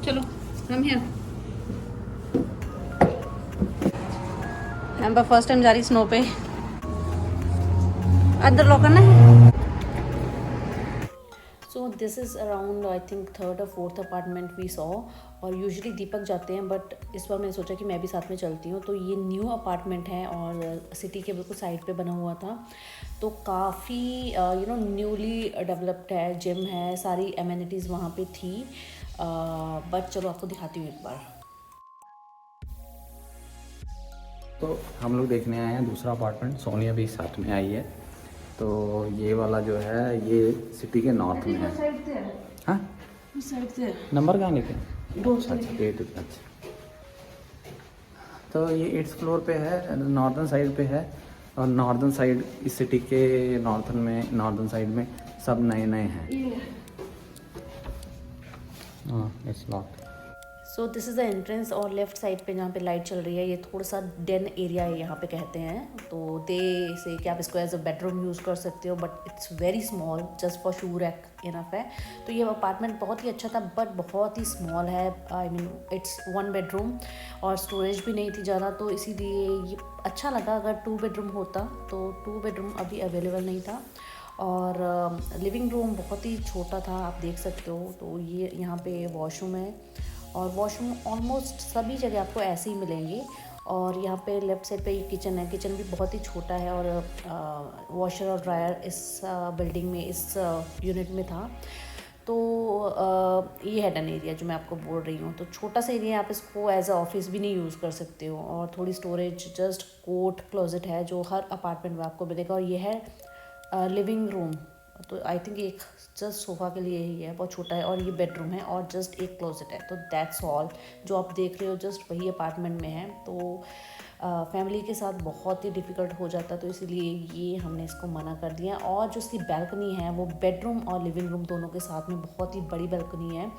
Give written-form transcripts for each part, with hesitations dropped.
चलो हम हियर। हम फर्स्ट टाइम जा रही स्नो पे। अदर लोग करना है। So this is around I think third और फोर्थ अपार्टमेंट वी सॉ। और यूजुअली दीपक जाते हैं बट इस बार मैंने सोचा कि मैं भी साथ में चलती हूँ। तो ये न्यू अपार्टमेंट है और सिटी के बिल्कुल साइड पे बना हुआ था। तो काफ़ी न्यूली डेवलप्ड है, जिम है, सारी एमेनिटीज़ वहाँ पे थी। बट चलो आपको दिखाती हूँ एक बार। तो हम लोग देखने आए हैं दूसरा अपार्टमेंट। सोनिया भी साथ में आई है। तो ये वाला जो है ये सिटी के नॉर्थ में है। हाँ, नंबर कहाँ लिखे? अच्छा, 8। अच्छा, तो ये 8th फ्लोर पे है, नॉर्दर्न साइड पे है। और नॉर्दर्न साइड इस सिटी के नॉर्दर्न साइड में सब नए नए हैं। हाँ, it's locked. So this is the entrance. और लेफ्ट साइड पे जहाँ पे लाइट चल रही है ये थोड़ा सा डेन एरिया है यहाँ पे कहते हैं। तो दे से कि आप इसको एज अ बेडरूम यूज़ कर सकते हो but it's very small, just for shoe rack enough है। तो ये अपार्टमेंट बहुत ही अच्छा था बट बहुत ही स्मॉल है। आई मीन इट्स 1 बेडरूम और स्टोरेज भी नहीं थी ज़्यादा, तो इसीलिए ये अच्छा लगा। अगर 2 बेडरूम होता तो 2 बेडरूम अभी अवेलेबल नहीं था। और लिविंग रूम बहुत ही छोटा था, आप देख सकते हो। तो ये यहाँ पे वॉशरूम है और वॉशरूम ऑलमोस्ट सभी जगह आपको ऐसे ही मिलेंगे। और यहाँ पे लेफ़्ट साइड पे ये किचन है। किचन भी बहुत ही छोटा है और वॉशर और ड्रायर इस बिल्डिंग में, इस यूनिट में था। तो ये है डन एरिया जो मैं आपको बोल रही हूँ। तो छोटा सा एरिया, आप इसको एज अ ऑफिस भी नहीं यूज़ कर सकते हो। और थोड़ी स्टोरेज, जस्ट कोट क्लोजेट है जो हर अपार्टमेंट में आपको मिलेगा। और ये है लिविंग रूम। तो आई थिंक एक जस्ट सोफ़ा के लिए ही है, बहुत छोटा है। और ये बेडरूम है और जस्ट एक क्लोजेट है। तो दैट्स ऑल जो आप देख रहे हो, जस्ट वही अपार्टमेंट में है। तो फैमिली के साथ बहुत ही डिफ़िकल्ट हो जाता, तो इसीलिए ये हमने इसको मना कर दिया। और जो इसकी बैल्कनी है वो बेडरूम और लिविंग रूम दोनों के साथ में बहुत ही बड़ी बैल्कनी है।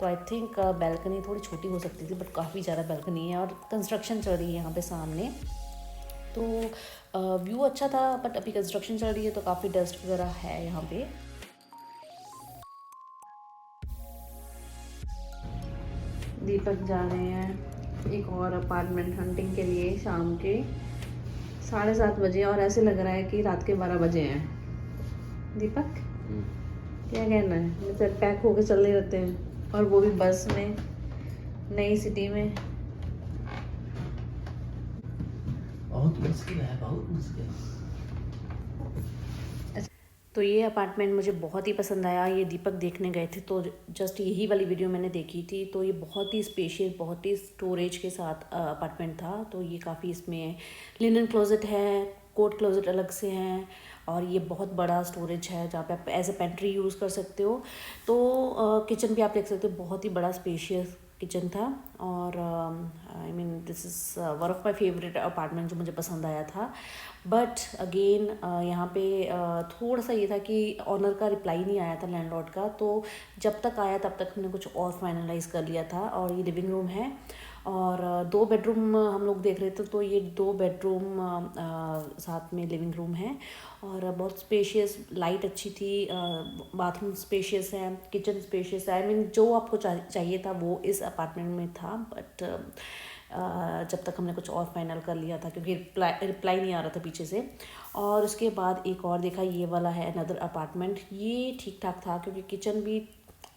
तो आई थिंक बैल्कनी थोड़ी छोटी हो सकती थी बट काफ़ी ज़्यादा बैल्कनी है। और कंस्ट्रक्शन चल रही है यहाँ पे सामने। तो व्यू अच्छा था बट अभी कंस्ट्रक्शन चल रही है तो काफ़ी डस्ट वगैरह है यहाँ पे। दीपक जा रहे हैं एक और अपार्टमेंट हंटिंग के लिए शाम के 7:30 बजे और ऐसे लग रहा है कि रात के 12 बजे हैं। दीपक क्या कहना है? जैसे पैक होके चल रहे होते हैं और वो भी बस में, नई सिटी में। बहुत मुश्किल है, बहुत मुश्किल। तो ये अपार्टमेंट मुझे बहुत ही पसंद आया। ये दीपक देखने गए थे तो जस्ट यही वाली वीडियो मैंने देखी थी। तो ये बहुत ही स्पेशियस, बहुत ही स्टोरेज के साथ अपार्टमेंट था। तो ये काफ़ी, इसमें लिनन क्लोजेट है, कोट क्लोजेट अलग से हैं और ये बहुत बड़ा स्टोरेज है जहाँ पे आप एज अ पेंट्री यूज़ कर सकते हो। तो किचन भी आप देख सकते हो, बहुत ही बड़ा स्पेशियस किचन था। और I mean this is one of my favourite apartment जो मुझे पसंद आया था। बट अगेन यहाँ पे थोड़ा सा ये था कि ऑनर का रिप्लाई नहीं आया था, लैंडलॉर्ड का। तो जब तक आया तब तक हमने कुछ और फाइनलाइज़ कर लिया था। और ये लिविंग रूम है और 2 बेडरूम हम लोग देख रहे थे। तो ये 2 बेडरूम साथ में लिविंग रूम है और बहुत स्पेशियस, लाइट अच्छी थी, बाथरूम स्पेशियस है, किचन स्पेशियस है। आई मीन जो आपको चाहिए था वो इस अपार्टमेंट में था। बट जब तक हमने कुछ और फाइनल कर लिया था क्योंकि रिप्लाई नहीं आ रहा था पीछे से। और उसके बाद एक और देखा, ये वाला है अनदर अपार्टमेंट। ये ठीक ठाक था क्योंकि किचन भी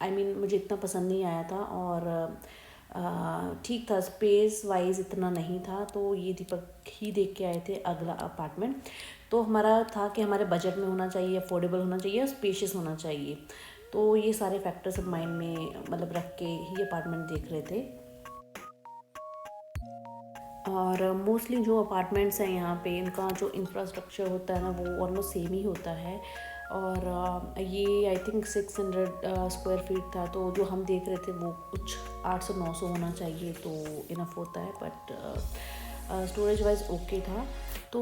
आई मीन मुझे इतना पसंद नहीं आया था और ठीक था, स्पेस वाइज इतना नहीं था। तो ये दीपक ही देख के आए थे अगला अपार्टमेंट। तो हमारा था कि हमारे बजट में होना चाहिए, अफोर्डेबल होना चाहिए और स्पेशियस होना चाहिए। तो ये सारे फैक्टर्स माइंड में मतलब रख के ही अपार्टमेंट देख रहे थे। और मोस्टली जो अपार्टमेंट्स हैं यहाँ पे, इनका जो इंफ्रास्ट्रक्चर होता है ना वो ऑलमोस्ट सेम ही होता है। और ये आई थिंक 600 स्क्वायर फीट था। तो जो हम देख रहे थे वो कुछ 800-900 होना चाहिए तो इनफ होता है। बट स्टोरेज वाइज ओके था। तो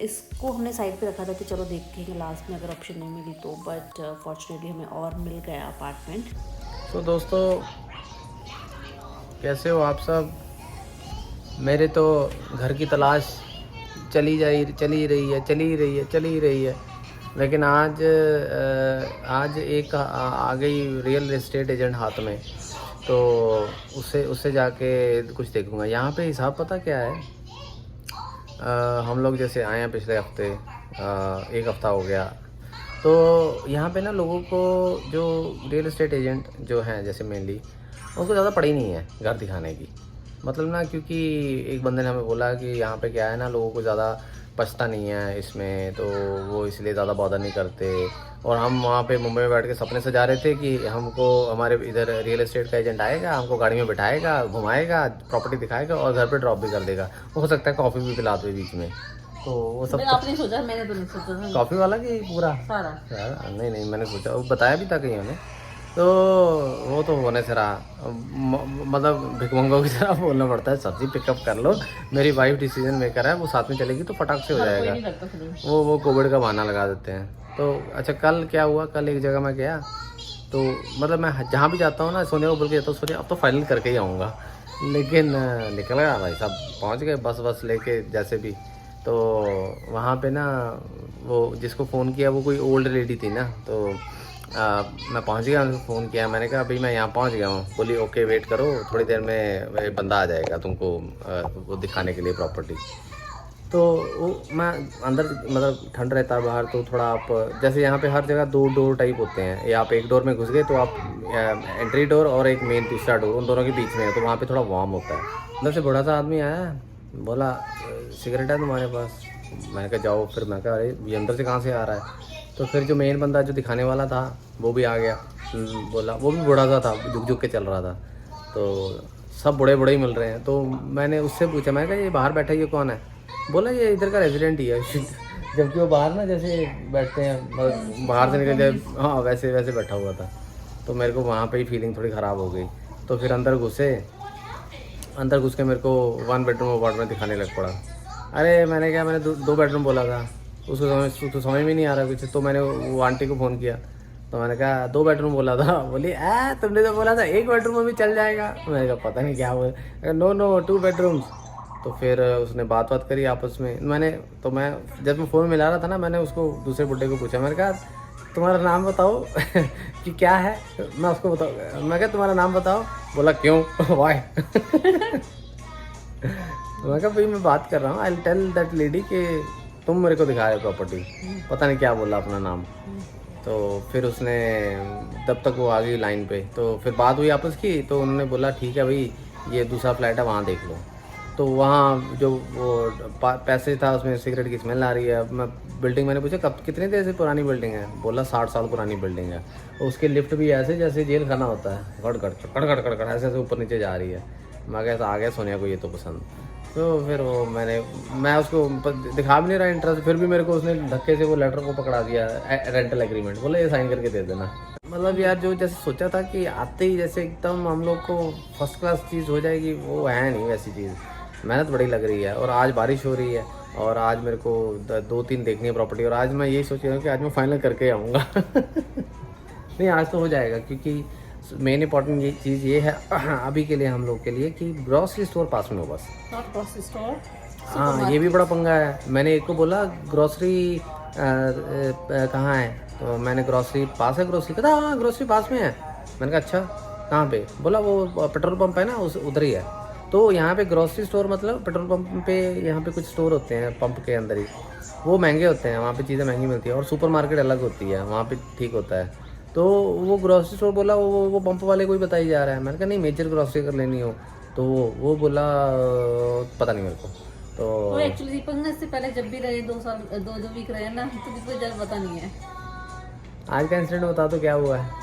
इसको हमने साइड पे रखा था कि चलो देखेंगे लास्ट में अगर ऑप्शन नहीं मिली तो। बट फॉर्चुनेटली हमें और मिल गया अपार्टमेंट। तो दोस्तों, कैसे हो आप सब? मेरे तो घर की तलाश चली ही रही है। लेकिन आज एक आ गई रियल एस्टेट एजेंट हाथ में, तो उससे जाके कुछ देखूंगा। यहाँ पे हिसाब पता क्या है, हम लोग जैसे आए हैं पिछले हफ्ते, एक हफ्ता हो गया, तो यहाँ पे ना लोगों को जो रियल एस्टेट एजेंट जो हैं जैसे मेनली, उनको ज़्यादा पड़ी नहीं है घर दिखाने की। मतलब ना, क्योंकि एक बंदे ने हमें बोला कि यहाँ पे क्या है ना, लोगों को ज़्यादा पछता नहीं है इसमें, तो वो इसलिए ज़्यादा बॉदर नहीं करते। और हम वहाँ पे मुंबई में बैठ के सपने सजा रहे थे कि हमको हमारे इधर रियल एस्टेट का एजेंट आएगा, हमको गाड़ी में बिठाएगा, घुमाएगा, प्रॉपर्टी दिखाएगा और घर पे ड्रॉप भी कर देगा। हो सकता है कॉफ़ी भी पिला दे बीच में, तो वो सब आपने सोचा, मैंने तो नहीं सोचा था। कॉफ़ी वाला कि पूरा सारा नहीं मैंने सोचा, वो बताया भी था कहीं ने, तो वो तो होने से रहा। मतलब भिखमंगों की तरह बोलना पड़ता है, सब्जी पिकअप कर लो, मेरी वाइफ डिसीजन मेकर है, वो साथ में चलेगी तो फटाक से हो जाएगा। वो कोविड का बहाना लगा देते हैं। तो अच्छा, कल क्या हुआ, कल एक जगह मैं गया, तो मतलब मैं जहाँ भी जाता हूँ ना, सोनिया को बोल के जाता हूँ, सोनिया अब तो फाइनल करके ही आऊँगा, लेकिन निकल गया भाई साहब, पहुँच गए बस लेके जैसे भी। तो वहाँ पे ना, वो जिसको फ़ोन किया वो कोई ओल्ड लेडी थी ना, तो मैं पहुंच गया, उनको फ़ोन किया, मैंने कहा अभी मैं यहाँ पहुंच गया हूँ। बोली ओके वेट करो, थोड़ी देर में बंदा आ जाएगा तुमको वो दिखाने के लिए प्रॉपर्टी। तो वो मैं अंदर, मतलब ठंड रहता है बाहर, तो थोड़ा आप जैसे यहाँ पे हर जगह 2 डोर टाइप होते हैं, या आप एक डोर में घुस गए तो आप एंट्री डोर और एक मेन दूसरा डोर, उन दोनों के बीच में है, तो वहाँ पे थोड़ा वार्म होता है। अंदर से बड़ा सा आदमी आया, बोला सिगरेट है तुम्हारे पास? मैंने कहा जाओ। फिर मैं कहा अरे ये अंदर से कहाँ से आ रहा है? तो फिर जो मेन बंदा जो दिखाने वाला था वो भी आ गया, बोला, वो भी बूढ़ा सा था, झुक के चल रहा था, तो सब बड़े ही मिल रहे हैं। तो मैंने उससे पूछा, मैं कहा ये बाहर बैठा ये कौन है? बोला ये इधर का रेजिडेंट ही है। जबकि वो बाहर ना जैसे बैठते हैं, बाहर से निकल जाए, हाँ वैसे बैठा हुआ था। तो मेरे को वहाँ पे ही फीलिंग थोड़ी ख़राब हो गई। तो फिर अंदर घुस के मेरे को 1 बेडरूम अपार्टमेंट दिखाने लग पड़ा। अरे मैंने क्या, मैंने 2 बेडरूम बोला था, उसको समझ में नहीं आ रहा कुछ। तो मैंने वो आंटी को फ़ोन किया, तो मैंने कहा 2 बेडरूम बोला था। बोली तुमने तो बोला था 1 बेडरूम में भी चल जाएगा। मैंने कहा पता नहीं क्या बोला, नो 2 बेडरूम्स। तो फिर उसने बात करी आपस में। मैं जब मैं फ़ोन मिला रहा था ना, मैंने उसको दूसरे बुड्ढे को पूछा, मैंने कहा तुम्हारा नाम बताओ कि क्या है, मैं उसको बताऊँ। मैं कहा तुम्हारा नाम बताओ। बोला क्यों, वाई? मैं कहा भाई मैं बात कर रहा हूँ, आई टेल दैट लेडी कि तुम मेरे को दिखा रहे प्रॉपर्टी। पता नहीं क्या बोला अपना नाम। तो फिर उसने, तब तक वो आ गई लाइन पे, तो फिर बात हुई आपस की। तो उन्होंने बोला ठीक है भाई, ये दूसरा फ्लैट है, वहाँ देख लो। तो वहाँ जो वो पैसे था उसमें सिगरेट की स्मेल आ रही है। मैं बिल्डिंग, मैंने पूछा कब, कितने देर से पुरानी बिल्डिंग है? बोला 60 साल पुरानी बिल्डिंग है। उसके लिफ्ट भी ऐसे जैसे जेल खाना होता है, कड़ ऐसे ऊपर नीचे जा रही है। मैं कैसा आ गया सोनिया को ये तो पसंद। तो फिर वो मैं उसको दिखा भी नहीं रहा इंटरेस्ट, फिर भी मेरे को उसने धक्के से वो लेटर को पकड़ा दिया, रेंटल एग्रीमेंट, बोला ये साइन करके दे देना। मतलब यार जो जैसे सोचा था कि आते ही जैसे एकदम हम लोग को फर्स्ट क्लास चीज़ हो जाएगी, वो है नहीं वैसी चीज़। मेहनत बड़ी लग रही है। और आज बारिश हो रही है, और आज मेरे को 2-3 देखनी है प्रॉपर्टी, और आज मैं यही सोच रहा हूँ कि आज मैं फाइनल करके आऊँगा। नहीं आज तो हो जाएगा, क्योंकि मेन इंपॉर्टेंट ये चीज़ ये है अभी के लिए हम लोग के लिए कि ग्रॉसरी स्टोर पास में हो बस। नॉट ग्रॉसरी स्टोर, हाँ ये भी बड़ा पंगा है। मैंने एक को बोला ग्रॉसरी कहाँ है, तो मैंने ग्रॉसरी पास है, ग्रॉसरी कहता हाँ ग्रॉसरी पास में है। मैंने कहा अच्छा कहाँ पे? बोला वो पेट्रोल पंप है ना, उस उधर ही है। तो यहाँ पे ग्रॉसरी स्टोर मतलब पेट्रोल पंप पे, यहाँ पे कुछ स्टोर होते हैं पंप के अंदर ही, वो महंगे होते हैं, वहाँ पे चीज़ें महंगी मिलती है, और सुपर मार्केट अलग होती है, वहाँ पे ठीक होता है। तो वो ग्रॉसरी स्टोर बोला वो पंप वाले को ही बताई जा रहा है। मैंने कहा नहीं मेजर ग्रॉसरी अगर लेनी हो तो वो बोला पता नहीं मेरे को। तो एक्चुअली दीपक ने इससे पहले जब भी रहे 2 वीक रहे ना, तो दीपक ज़्यादा पता नहीं है। आज का इंसिडेंट बता दो क्या हुआ है।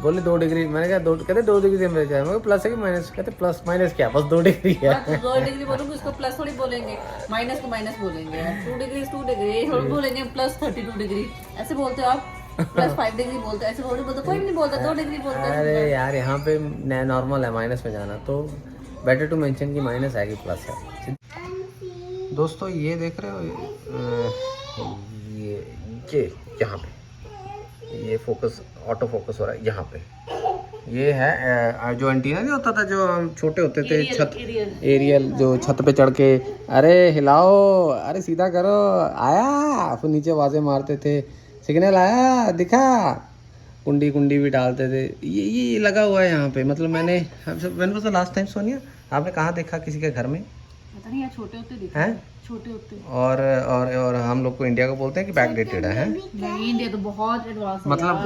बोले 2 डिग्री, मैंने कहा कहते 2 डिग्री टेम्परेचर है। मैं प्लस है कि माइनस? कहते प्लस माइनस क्या, बस 2 डिग्री है। 2 डिग्री बोलूँगी उसको प्लस थोड़ी बोलेंगे, माइनस को माइनस बोलेंगे। 2 डिग्री 2 डिग्री थोड़ी बोलेंगे, प्लस 32 डिग्री ऐसे बोलते हो आप, प्लस 5 डिग्री बोलते हैं, ऐसे थोड़ी बोलते, कोई नहीं बोलता 2 डिग्री बोलते हैं। अरे यार यहाँ पे नॉर्मल है माइनस में जाना, तो बेटर टू मेंशन कि माइनस है कि प्लस है। दोस्तों ये देख रहे हो, ये यहाँ पे ये फोकस, ऑटो फोकस हो रहा है यहाँ पे। ये है जो एंटीना नहीं होता था जो छोटे होते थे, छत एरियल, जो छत पे चढ़ के अरे हिलाओ, अरे सीधा करो, आया, फिर नीचे आवाज़ें मारते थे सिग्नल आया, दिखा। कुंडी कुंडी भी डालते थे, ये लगा हुआ है यहाँ पे। मतलब मैंने when was the last time Sonia, आपने कहाँ देखा किसी के घर में? पता नहीं यार, छोटे होते दिखते हैं, छोटे होते। और हम लोग को इंडिया को बोलते हैं कि बैकडेटेड है। नहीं, इंडिया तो बहुत एडवांस है मतलब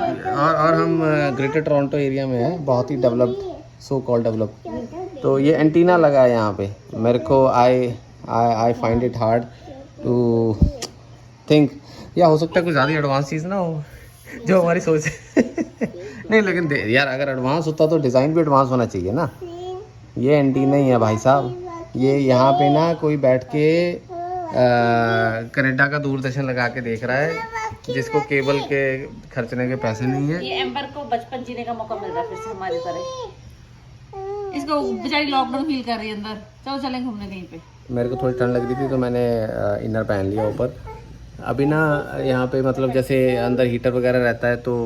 और हम ग्रेटर टोरंटो एरिया में हैं, बहुत ही डेवलप्ड, सो कॉल्ड डेवलप्ड। तो ये एंटीना लगा है यहाँ पे। मेरे को I find it hard to think, या हो सकता है कुछ ज़्यादा एडवांस चीज़ ना हो जो हमारी सोच नहीं, लेकिन यार अगर एडवांस होता तो डिज़ाइन भी एडवांस होना चाहिए ना। ये एंटीना ही है भाई साहब। ये यहाँ पे ना कोई बैठ के कनाडा का दूरदर्शन लगा के देख रहा है, जिसको केबल के खर्चने के पैसे नहीं है। ये एम्बर को बचपन जीने का मौका मिल रहा है फिर से हमारी तरह। इसको बेचारी लॉकडाउन फील कर रही है अंदर। चलो चलें घूमने कहीं पे। मेरे को थोड़ी ठंड लग रही थी तो मैंने इनर पहन लिया ऊपर। अभी ना यहाँ पे मतलब जैसे अंदर हीटर वगैरह रहता है तो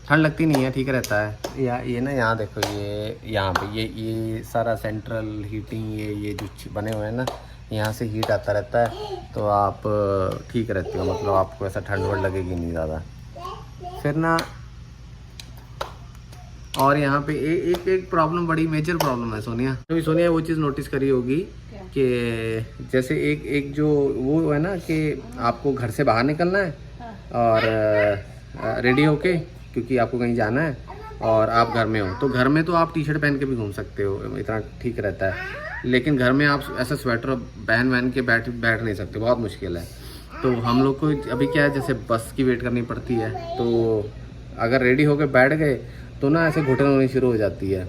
ठंड लगती नहीं है, ठीक रहता है। या ये ना यहाँ देखो, ये यहाँ पे ये सारा सेंट्रल हीटिंग, ये जो बने हुए हैं ना, यहाँ से हीट आता रहता है तो आप ठीक रहते हो। मतलब आपको ऐसा ठंड वंड लगेगी नहीं ज़्यादा। फिर ना और यहाँ पे एक प्रॉब्लम, बड़ी मेजर प्रॉब्लम है सोनिया। अभी सोनिया वो चीज़ नोटिस करी होगी कि जैसे एक जो वो है ना कि आपको घर से बाहर निकलना है और रेडी होके, क्योंकि आपको कहीं जाना है और आप घर में हो, तो घर में तो आप टी शर्ट पहन के भी घूम सकते हो, इतना ठीक रहता है। लेकिन घर में आप ऐसा स्वेटर पहन के बैठ नहीं सकते, बहुत मुश्किल है। तो हम लोग को अभी क्या है, जैसे बस की वेट करनी पड़ती है, तो अगर रेडी होकर बैठ गए तो ना ऐसे घुटन होनी शुरू हो जाती है,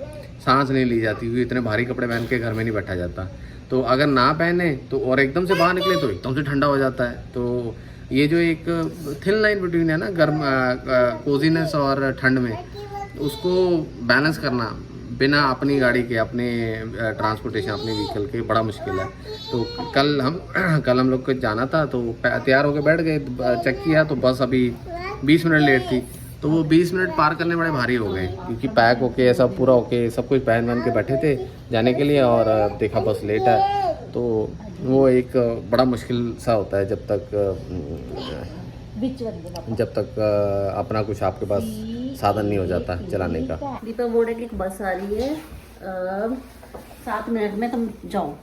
सांस नहीं ली जाती, क्योंकि इतने भारी कपड़े पहन के घर में नहीं बैठा जाता। तो अगर ना पहने तो और एकदम से बाहर निकले तो एकदम से ठंडा हो जाता है। तो ये जो एक थिन लाइन बिटवीन है ना गर्म कोजीनेस और ठंड में, उसको बैलेंस करना बिना अपनी गाड़ी के, अपने ट्रांसपोर्टेशन, अपने व्हीकल के, बड़ा मुश्किल है। तो कल हम लोग को जाना था तो तैयार होकर बैठ गए, चेक किया तो बस अभी 20 मिनट लेट थी। तो वो 20 मिनट पार करने बड़े भारी हो गए, क्योंकि पैक होके सब पूरा होके सब कुछ पहन के बैठे थे जाने के लिए, और देखा बस लेट है। तो वो एक बड़ा मुश्किल सा होता है जब तक अपना कुछ आपके पास साधन नहीं हो जाता चलाने का। दीपक बोल रहे कि एक बस आ रही है 7 मिनट में, तुम जाओ।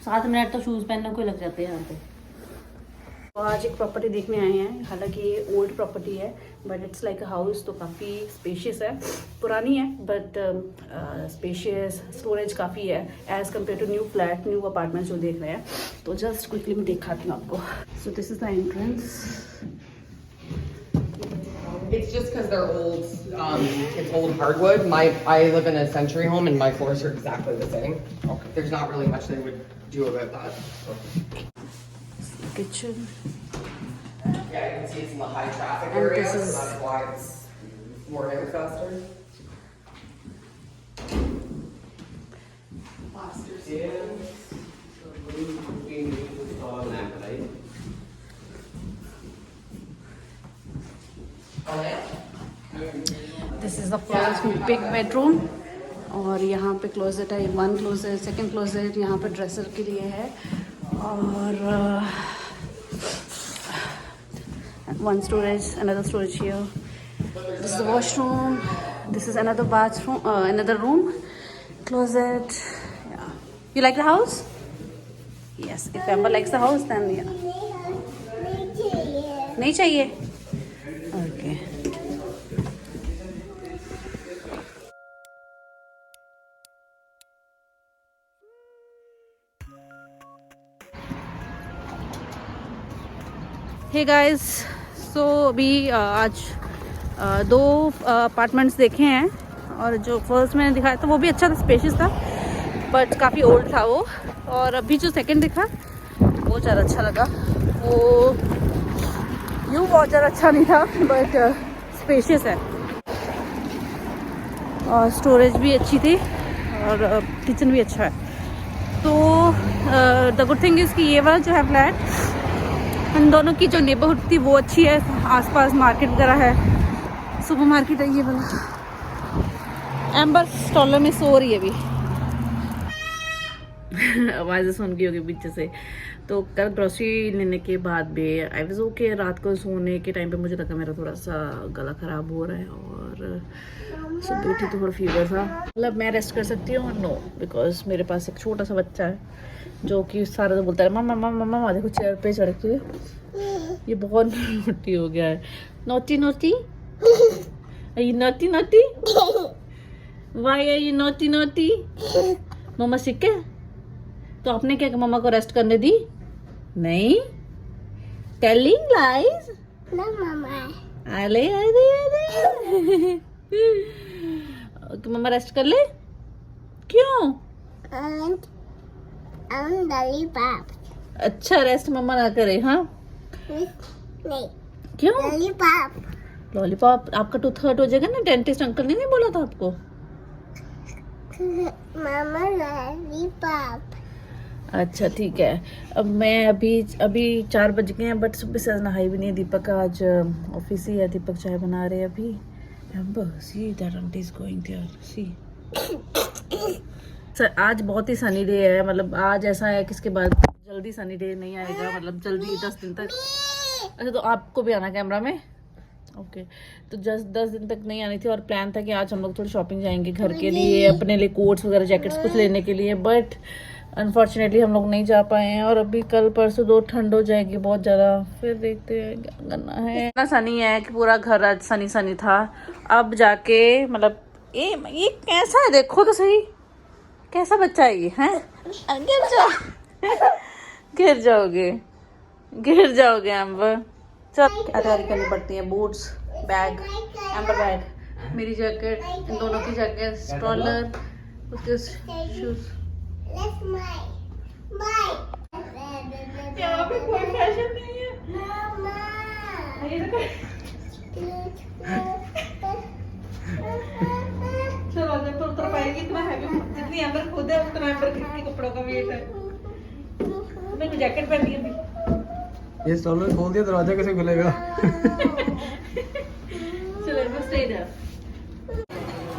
7 मिनट तो शूज़ पहनने को लग जाते हैं यहाँ पे। तो आज एक प्रॉपर्टी देखने आए हैं। हालांकि ये ओल्ड प्रॉपर्टी है but it's like a house, तो काफ़ी स्पेशियस है। पुरानी है बट स्पेशियस, स्टोरेज काफ़ी है as compare to new flat, new apartment जो देख रहे हैं। तो जस्ट क्विकली मैं दिखाती हूँ आपको। So this is the entrance. It's just because they're old, it's old hardwood. I live in a century home and my floors are exactly the same. Okay. There's not really much they would do about that. Kitchen. Yeah, you can see it's in the high traffic And area, this so is- that's why it's more out faster. Plaster ceilings. This is the first big bedroom. और यहाँ पे closet है, 1 closet, 2nd closet यहाँ पे dresser के लिए है, और 1 storage, another storage here. This is the washroom. This is another bathroom, another room, closet. Yeah. You like the house? Yes. If Amber likes the house, then yeah. नहीं चाहिए? Okay. Hey guys, सो अभी आज 2 apartments देखे हैं, और जो first मैंने दिखाया था वो भी अच्छा था, स्पेशियस था, बट काफ़ी ओल्ड था वो। और अभी जो सेकंड दिखा वो ज़्यादा अच्छा लगा। वो यूँ बहुत ज़्यादा अच्छा नहीं था बट स्पेशियस है, और स्टोरेज भी अच्छी थी, और किचन भी अच्छा है। तो द गुड थिंग इज़ कि ये वाला जो है फ्लैट, इन दोनों की जो नेबरहुड थी वो अच्छी है, आसपास मार्केट वगैरह है, सुपर मार्केट है ये वाला। एम्बर स्टॉलर में सो रही है अभी आवाज़ें सुन गई होगी पीछे से। तो कल ग्रोसरी लेने के बाद भी आई वाज ओके। रात को सोने के टाइम पे मुझे लगा मेरा थोड़ा सा गला ख़राब हो रहा है और सुबह उठी तो थोड़ा फीवर था। मतलब मैं रेस्ट कर सकती हूँ? नो, बिकॉज मेरे पास एक छोटा सा बच्चा है जो कि सारा तो बोलता है मम्मा मम्मा मम्मा। देखो चेयर पे चढ़ के ये बहुत नोटी हो गया है। Naughty naughty, are you naughty naughty? Why are you naughty naughty? मम्मा सिक है तो आपने क्या मम्मा को रेस्ट करने दी? नहीं, टेलिंग लाइज। No, Mama. अरे अरे अरे मम्मा रेस्ट कर ले। क्यों? And lollipop. अच्छा रेस्ट मम्मा ना करे। हाँ नहीं, क्यों? lollipop. लॉलीपॉप आपका टूथ हर्ट हो जाएगा ना। डेंटिस्ट अंकल ने नहीं बोला था आपको? Mama, lollipop. अच्छा ठीक है। अब मैं अभी 4 बज गए हैं बट सुबह से नहाई भी नहीं। दीपक का आज ऑफिस ही है। दीपक चाय बना रहे हैं अभी। Amber, see that auntie is going there. See. Sir आज बहुत ही सनी डे है। मतलब आज ऐसा है कि इसके बाद जल्दी सनी डे नहीं आएगा। मतलब जल्दी 10 दिन तक। अच्छा तो आपको भी आना कैमरा में? ओके तो जस्ट 10 दिन तक नहीं आनी थी और प्लान था कि आज हम लोग थोड़ी शॉपिंग जाएंगे घर के लिए, अपने लिए कोट्स वगैरह जैकेट्स कुछ लेने के लिए। बट अनफॉर्चुनेटली हम लोग नहीं जा पाए हैं और अभी कल परसों 2 ठंड हो जाएगी बहुत ज़्यादा। फिर देखते हैं क्या करना है। इतना सनी है कि पूरा घर आज सनी सनी था। अब जाके मतलब ये कैसा है देखो तो सही, कैसा बच्चा है ये हैं? गिर जाओ गिर जाओगे एम्बर। चल तैयारी करनी पड़ती है। बूट्स, बैग, एम्बर बैग, मेरी जैकेट, इन दोनों की जैकेट, स्ट्रॉलर, उसके शूज। That's mine. यहाँ पे कोई फैशन नहीं है। Mama. चलो जब उतर पाएगी इतना हैवी, जितनी एम्बर खुद है उतना एम्बर के कपड़ों का वेट है। मैंने जैकेट पहनी है अभी। ये स्टॉलर खोल दिया, दरवाजा कैसे खुलेगा? चलो बस स्टे देयर।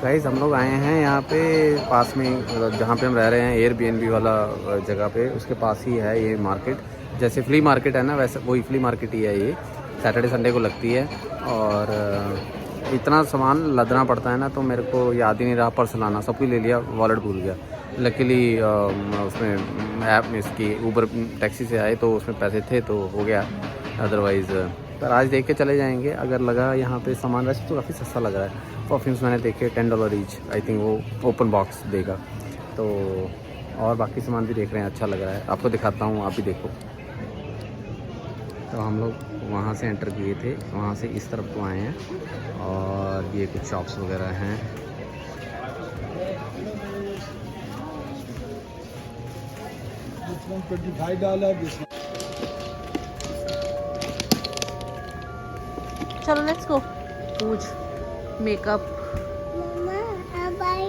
गाइस हम लोग आए हैं यहाँ पे पास में, मतलब जहाँ पे हम रह रहे हैं एयरबीएनबी वाला जगह पे, उसके पास ही है ये मार्केट। जैसे फ्ली मार्केट है ना वैसे वही फ्ली मार्केट ही है ये। सैटरडे संडे को लगती है और इतना सामान लदना पड़ता है ना तो मेरे को याद ही नहीं रहा पर्स लाना। सब कुछ ले लिया, वॉलेट भूल गया। लकीली उसमें ऐप में इसकी ऊबर टैक्सी से आए तो उसमें पैसे थे तो हो गया। अदरवाइज़ पर आज देख के चले जाएंगे। अगर लगा यहाँ पे सामान वैसे तो काफ़ी सस्ता लग रहा है। परफ्यूम्स मैंने देखे $10 ईच, आई थिंक वो ओपन बॉक्स देगा। तो और बाकी सामान भी देख रहे हैं, अच्छा लग रहा है। आपको दिखाता हूँ, आप भी देखो। तो हम लोग वहाँ से एंटर किए थे, वहाँ से इस तरफ को आए हैं और ये कुछ शॉप्स वगैरह हैं। चलो लेट्स गो। पूछ makeup, Mama, I buy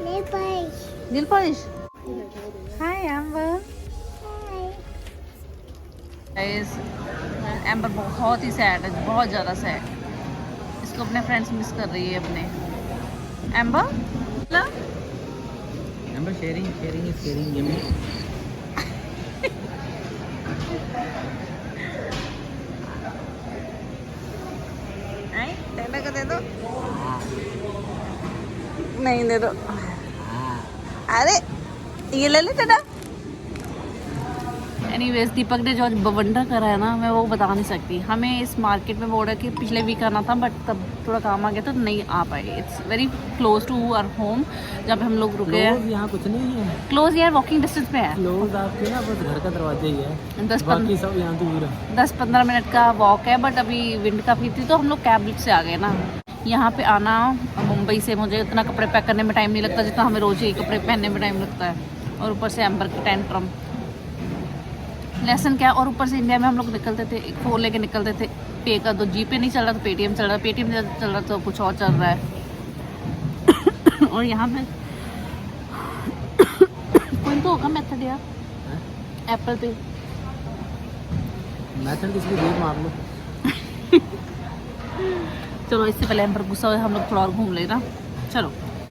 nails. Nail polish. Hi amber. Guys amber बहुत ही सैड है, बहुत ज़्यादा सैड। इसको अपने फ्रेंड्स मिस कर रही है अपने। Amber amber sharing is caring. ये मैं को दे दो। नहीं दे दो। अरे ये ले ले टेढ़ा। एनीवेज दीपक ने जो बवंडर करा है ना मैं वो बता नहीं सकती। हमें इस मार्केट में बोला कि पिछले वीक आना था बट तब थोड़ा काम आ गया तो नहीं आ पाए। It's very close to our home जहाँ पे हम लोग रुके हैं। यहाँ कुछ नहीं है क्लोज यार, वॉकिंग डिस्टेंस पे है। क्लोज आपके ना बस घर का दरवाजा ही है, 10-15 सब यहाँ दूर है। 10-15 मिनट का वॉक है बट अभी विंड काफ़ी थी तो हम लोग कैब से आ गए ना। यहाँ पे आना मुंबई से मुझे इतना कपड़े पैक करने में टाइम नहीं लगता जितना हमें रोज़ ही कपड़े पहनने में टाइम लगता है। और ऊपर से एम्बर की टेंट्रम लेसन क्या। और ऊपर से इंडिया में हम लोग निकलते थे एक फ़ोन लेके निकलते थे। पे का तो जीपे नहीं चल रहा, तो पेटीएम चल रहा, पेटीएम चल रहा तो कुछ और चल रहा है। और यहाँ पे कोई तो होगा मेथड यार, एप्पल पे मैथड किसकी देख मार लो। चलो इससे पहले एम्बर गुस्सा हो हम लोग थोड़ा और घूम लेना। चलो